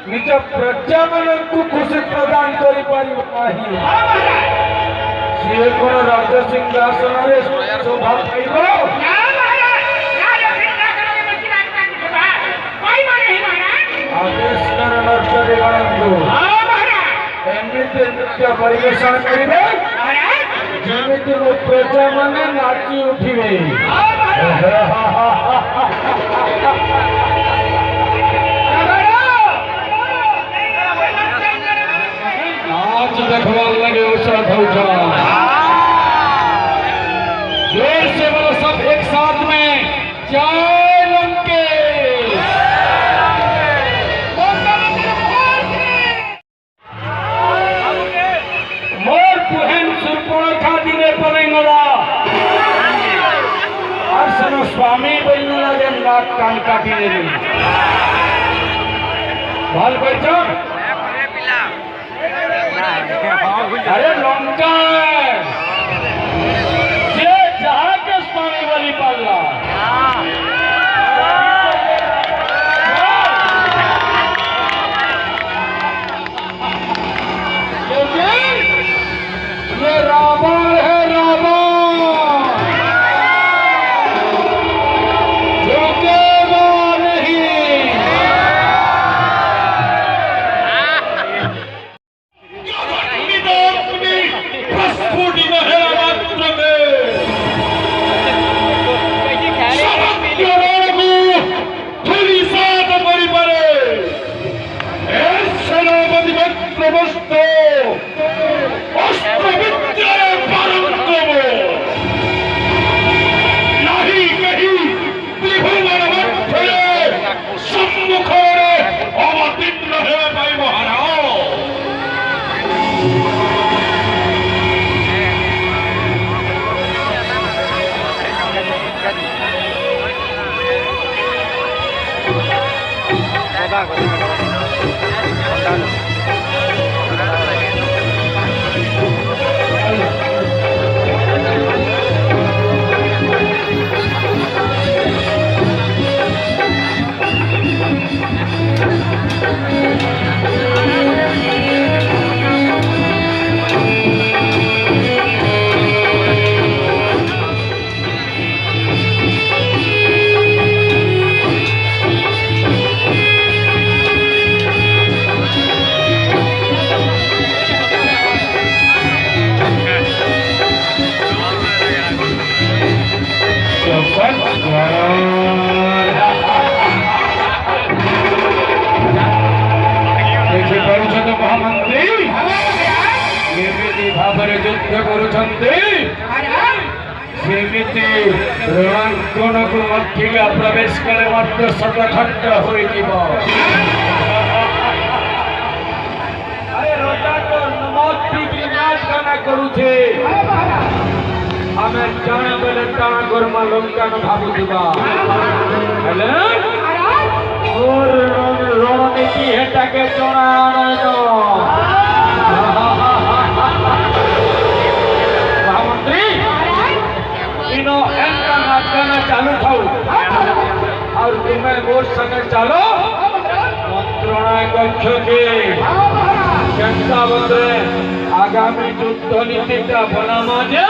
निज प्रजा मानू खुशी प्रदान कर राज सिंहासन शोभा आदेश एमती नृत्य परिवेशन करेंगे जमी मो प्रजा मैंने नाची उठे नाच देखवार लगे औसत जोर से बोलो सब एक साथ में जय लंकेश। मोर पुहन सुर्पणखा दिने पड़ेंगला और सनो स्वामी बनने लगे नाक कान काटी दे भाल बैठो अरे लंका जे जहाँ के स्वामी बलि पाला ये रावण है रावण झुकेगा नहीं। युद्ध रणांगन को मध्य प्रवेश कले मात्र शतखंड करुछे आमे जाने बेले ताना गोरमा लंका न भाबुथिबा हेले और रणनीति हेटाके जणानो महामंत्री इनो एंका नाचना चालू थाउ और तुम्हें मोर संगे चलो मंत्रणा कक्ष के जनता बंदे आगामी युद्ध नीति का बनामा जे